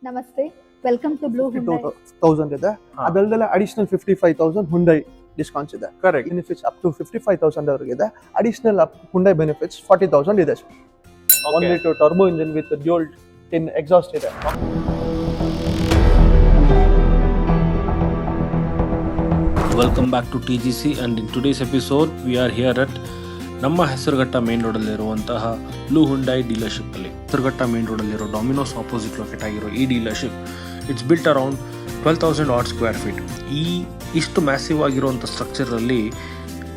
Namaste. Welcome to Blue Hyundai. 52,000 ಇದೆ. ಅದಲ್ಲದೆ additional 55,000 Hyundai discounts ಇದೆ. ಕರೆಕ್ಟ್. ಬೆನಿಫಿಟ್ಸ್ ಅಪ್ ಟು 55,000 ವರೆಗೆ ಇದೆ. ಅಡಿಷನಲ್ ಹುಂಡೈ ಬೆನಿಫಿಟ್ಸ್ 40,000 ಇದೆ. 1 litre turbo engine with dual twin exhaust ಇದೆ. Welcome back to TGC, and in today's episode we are here at ನಮ್ಮ Hesaraghatta main ರೋಡಲ್ಲಿರುವಂತಹ Blue Hyundai ಡೀಲರ್ಶಿಪ್ಪಲ್ಲಿ. Hesaraghatta main ರೋಡಲ್ಲಿರೋ Domino's opposite locate ಆಗಿರೋ ಈ dealership it's built around 12,000 odd square feet. ಇಷ್ಟು massive ಆಗಿರುವಂಥ ಸ್ಟ್ರಕ್ಚರಲ್ಲಿ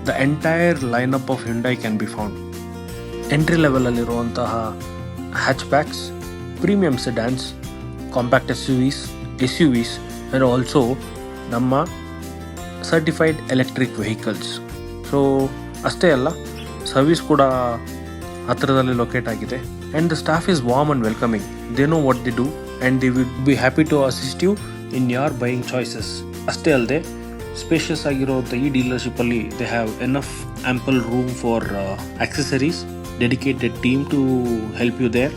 the entire lineup of Hyundai can be found. Entry ಲೆವೆಲಲ್ಲಿರುವಂತಹ hatchbacks, premium sedans, compact S U Vs and also ನಮ್ಮ certified electric vehicles. So ಅಷ್ಟೇ ಅಲ್ಲ, service ಕೂಡ ಹತ್ತಿರದಲ್ಲಿ locate ಆಗಿದೆ. And the staff is warm and welcoming. They know what they do and they will be happy to assist you in your buying choices. ಅಷ್ಟೇ ಅಲ್ಲದೆ spacious ಆಗಿರೋಂಥ ಈ ಡೀಲರ್ಶಿಪ್ಪಲ್ಲಿ they have enough ample room for accessories, dedicated team to help you there.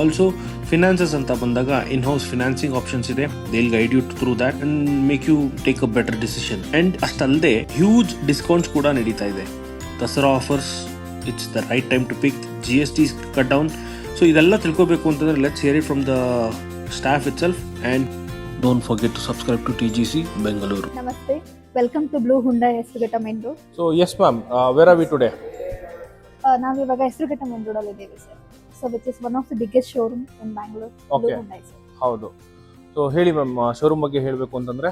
Also finances ಅಂತ ಬಂದಾಗ in house financing options ಇದೆ. They will guide you through that and make you take a better decision. And ಅಷ್ಟಲ್ಲದೆ huge discounts ಕೂಡ ನಡೀತಾ ಇದೆ. Dasara offers, it's the right time to pick. GST cut down. So ಇದೆಲ್ಲ ತಿಳ್ಕೋಬೇಕು ಅಂತಂದ್ರೆ let's hear it from the staff itself. And don't forget to subscribe to TGC Bengaluru. Namaste. Welcome to Blue Hyundai Hesaraghatta main road. So yes ma'am, where are we today? ನಾವು ಇವಾಗ Hesaraghatta main road ಅಲ್ಲಿ ಇದ್ದೀವಿ sir. So which is one of the biggest showroom in Bangalore. Okay. ಹೌದು. So ಹೇಳಿ ma'am, showroom ಬಗ್ಗೆ ಹೇಳಬೇಕು ಅಂತಂದ್ರೆ?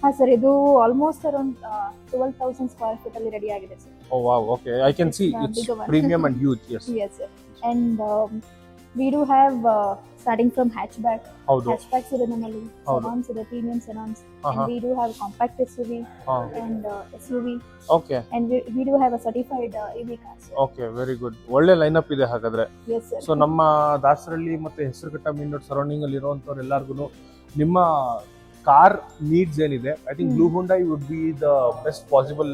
ಹಾ ಸರ್, ಇದು ಆಲ್ಮೋಸ್ಟ್ ಅರೌಂಡ್ 12,000 ಸ್ಕ್ವೇರ್ ಫೀಟ್ ಅಲ್ಲಿ ರೆಡಿ ಆಗಿದೆ sir. Oh wow, okay, I can see it's bigger one. Premium and huge. Yes Yes sir. And we do have starting from hatchback. ಹೌದು. Hatchbacks ಇದೆ ನಮ್ಮಲ್ಲಿ, ಹೌದು. sedans ಇದೆ, premium sedans. ಹಾ, And ಹಾ. we do have compact SUV ಹಾ, and SUV. Okay And we do have a certified EV cars. Okay, very good. ಒಳ್ಳೆ lineup ಇದೆ ಹಾಗಾದ್ರೆ. Yes sir. ಸೊ ನಮ್ಮ ದಾಸರಳ್ಳಿ ಮತ್ತೆ ಹೆಸರುಘಟ್ಟ ಮೇನ್ ರೋಡ್ ಸರೌಂಡಿಂಗ್ ಅಲ್ಲಿ ಇರುವಂತವ್ರು ಎಲ್ಲರಿಗೂ ನಿಮ್ಮ ಕಾರ್ ನೀಡ್ಸ್ ಏನಿದೆ, I think Blue Hyundai would be the best possible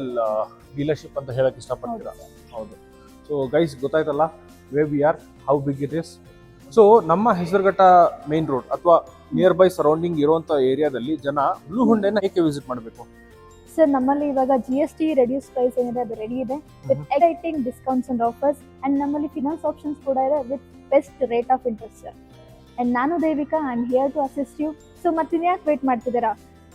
dealership ಅಂತ ಹೇಳಕ್ ಇಷ್ಟಪಡ್ತೀರಾ? ಹೌದು. ಸೊ ಗೈಸ್, ಗೊತ್ತಾಯ್ತಲ್ಲ where we are, how big it is. So ನಮ್ಮ ಹೆಸರುಘಟ್ಟ ಮೇನ್ ರೋಡ್ ಅಥವಾ ನಿಯರ್ ಬೈ ಸರೌಂಡಿಂಗ್ ಇರುವಂತ ಏರಿಯಾದಲ್ಲಿ ಜನ ಬ್ಲೂ ಹುಂಡೈನ ಏಕೆ ವಿಸಿಟ್ ಮಾಡಬೇಕು? ಸರ್, ನಮ್ಮಲ್ಲಿ ಇವಾಗ GST ರೆಡ್ಯೂಸ್ ಪ್ರೈಸ್ ಏನಿದೆ ಅದು ರೆಡಿ ಇದೆ with exciting discounts and offers. And ನಮ್ಮಲ್ಲಿ ಫಿನಾನ್ಸ್ ಆಪ್ಷನ್ಸ್ ಕೂಡ ಇದೆ with best rate of interest sir. And ನಾನು Devika, I am here to assist you. So ಮತ್ತಿನ್ಯಾಕೆ ವೇಟ್ ಮಾಡ್ತಿದ್ದೀರಾ?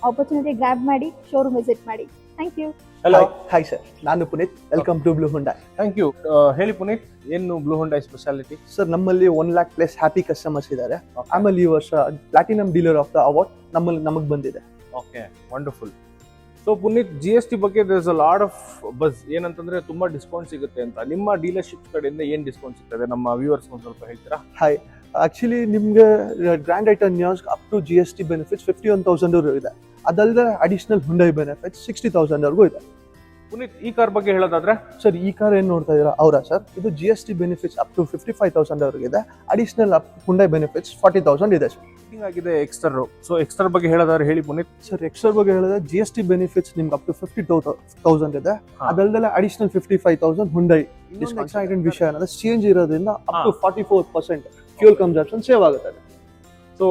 ಆಪರ್ಚುನಿಟಿ ಗ್ರ್ಯಾಬ್ ಮಾಡಿ, ಶೋರೂಮ್ ವಿಸಿಟ್ ಮಾಡಿ. Thank you. Hello. Hi sir, ನಾನು Puneeth. Welcome to Blue Hyundai. Thank you. ಹೇಳಿ ಪುನೀತ್, ಏನು ಬ್ಲೂ ಹುಂಡೈ ಸ್ಪೆಷಾಲಿಟಿ? ಸರ್, ನಮ್ಮಲ್ಲಿ 1 lakh plus happy customers ಇದ್ದಾರೆ. ಆಮೇಲೆ ಈ ವರ್ಷ platinum dealer of the award ನಮಗೆ ಬಂದಿದೆ. Okay, wonderful. So Puneeth, GST ಬಗ್ಗೆ there is a lot of buzz. ಏನಂತಂದ್ರೆ ತುಂಬಾ ಡಿಸ್ಕೌಂಟ್ ಸಿಗುತ್ತೆ ಅಂತ. ನಿಮ್ಮ ಡೀಲರ್ಶಿಪ್ ಕಡೆಯಿಂದ ಏನ್ ಡಿಸ್ಕೌಂಟ್ ಸಿಗ್ತದೆ ನಮ್ಮ ವ್ಯೂವರ್ಸ್ ಒಂದು ಸ್ವಲ್ಪ ಹೇಳ್ತೀರಾ? ಹಾಯ್, ಆಕ್ಚುಲಿ ನಿಮ್ಗೆ grand i ten news up to GST benefits 51,000 ವರೆಗೂ ಇದೆ. ಅದಲ್ಲದೆ ಅಡಿಷನಲ್ ಹುಂಡೈ ಬೆನಿಫಿಟ್ಸ್ 60,000 ವರೆಗೂ ಇದೆ. ಪುನೀತ್, ಈ ಕಾರ್ ಬಗ್ಗೆ ಹೇಳೋದಾದ್ರೆ? ಸರ್, ಈ ಕಾರ್ ಏನ್ ನೋಡ್ತಾ ಇದೀರಾ ಅವರಾ ಸರ್, ಇದು GST ಬೆನಿಫಿಟ್ಸ್ ಅಪ್ ಟು 55,000 ವರೆಗೂ ಇದೆ. ಅಡಿಷನಲ್ ಹುಂಡೈ ಬೆನಿಫಿಟ್ಸ್ 40,000 ಇದೆ ಸರ್. ಆಗಿದೆ ಎಕ್ಸ್ಟರ್. ಸೊ ಎಕ್ಸ್ಟರ್ ಬಗ್ಗೆ ಹೇಳೋದಾದ್ರೆ ಹೇಳಿ ಪುನೀತ್. ಸರ್, ಎಕ್ಸ್ಟ್ರಾ ಬಗ್ಗೆ ಹೇಳಿದ್ರೆ GST ಬೆನಿಫಿಟ್ಸ್ ನಿಮ್ಗೆ ಅಪ್ ಟು 52,000 ಇದೆ. ಅದಲ್ಲದೆ ಅಡಿಷನಲ್ 55,000 ಹುಂಡೈ ಡಿಸ್ಕೌಂಟ್. ವಿಷಯ ಏನಂದ್ರೆ CNG ಇರೋದ್ರಿಂದ up to 44% fuel consumption save ಆಗುತ್ತೆ. ಸೊ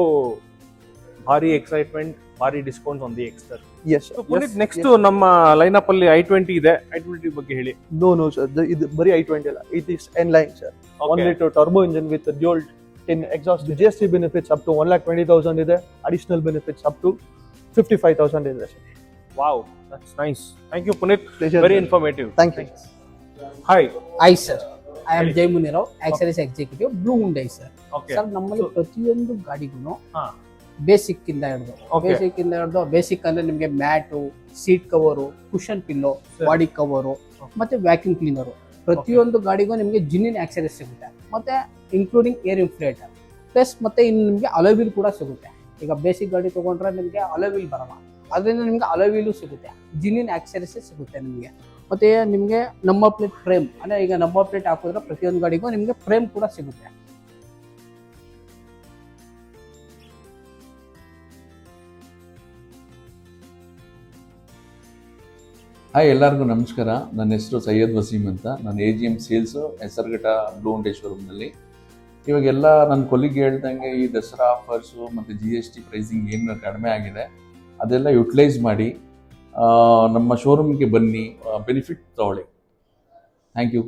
ಭಾರಿ ಎಕ್ಸೈಟ್ಮೆಂಟ್, ಭಾರಿ discount on the Exter. Yes Puneeth, next ನಮ್ಮ ಲೈನಪ್ ಅಲ್ಲಿ i20 ಇದೆ. i20 ಬಗ್ಗೆ ಹೇಳಿ. ನೋ ಸರ್, ಇದು ಬರೀ i20 ಅಲ್ಲ, it is N line sir. 1 litre turbo engine with dual twin exhaust. GST benefits up to 1,20,000 ಇದೆ. ಅಡಿಷನಲ್ ಬೆನಿಫಿಟ್ಸ್ ಅಪ್ ಟು 55,000 ಇದೆ sir. Wow, that's nice. Thank you Puneeth, very informative. Thank you. Hi. Hi sir, I am Jay Munirao, Accessories Executive, Blue Hyundai sir. Okay. Sir, ನಮ್ಮಲ್ಲಿ ಪ್ರತಿಯೊಂದು ಗಾಡಿಗೂ ಹಾ. Basic ಇಂದ ಹಿಡಿದು Okay. Basic ಅಂದ್ರೆ ನಿಮಗೆ mat, seat cover, cushion pillow, body cover ಮತ್ತೆ vacuum cleaner, ಪ್ರತಿಯೊಂದು ಗಾಡಿಗೂ ನಿಮಗೆ ಜಿನ್ನಿನ್ ಆಕ್ಸೆಸರೀಸ್ ಸಿಗುತ್ತೆ. ಮತ್ತೆ ಇನ್ಕ್ಲೂಡಿಂಗ್ ಏರ್ ಇನ್ಫ್ಲೇಟರ್ ಪ್ಲಸ್ ಮತ್ತೆ ಇನ್ನು ನಿಮಗೆ ಅಲೋವಿಲ್ ಕೂಡ ಸಿಗುತ್ತೆ. ಈಗ ಬೇಸಿಕ್ ಗಾಡಿ ತಗೊಂಡ್ರೆ ನಿಮಗೆ ಅಲೋವಿಲ್ ಬರಲ್ಲ, ಅದರಿಂದ ನಿಮಗೆ ಅಲೋವಿಲು ಸಿಗುತ್ತೆ, ಜಿನ್ನಿನ್ ಆಕ್ಸೆಸರೀಸ್ ಸಿಗುತ್ತೆ ನಿಮಗೆ. ಮತ್ತೆ ನಿಮಗೆ ನಂಬರ್ ಪ್ಲೇಟ್ ಫ್ರೇಮ್, ಅಂದ್ರೆ ಈಗ ನಂಬರ್ ಪ್ಲೇಟ್ ಹಾಕಿದ್ರೆ ಪ್ರತಿಯೊಂದು ಗಾಡಿಗೂ ನಿಮಗೆ ಫ್ರೇಮ್ ಕೂಡ ಸಿಗುತ್ತೆ. ಹಾಯ್, ಎಲ್ಲರಿಗೂ ನಮಸ್ಕಾರ. ನನ್ನ ಹೆಸರು ಸೈಯದ್ ವಸೀಮ್ ಅಂತ. ನಾನು AGM sales Hesaraghatta Blue Hyundai ಶೋರೂಮ್ನಲ್ಲಿ. ಇವಾಗೆಲ್ಲ ನನ್ನ ಕೊಲಿಗೆ ಹೇಳ್ದಂಗೆ ಈ ದಸರಾ ಆಫರ್ಸು ಮತ್ತು GST ಪ್ರೈಸಿಂಗ್ ಏನು ಕಡಿಮೆ ಆಗಿದೆ ಅದೆಲ್ಲ ಯುಟಿಲೈಸ್ ಮಾಡಿ ನಮ್ಮ ಶೋರೂಮ್ಗೆ ಬನ್ನಿ, ಬೆನಿಫಿಟ್ ತಗೊಳ್ಳಿ. Thank you.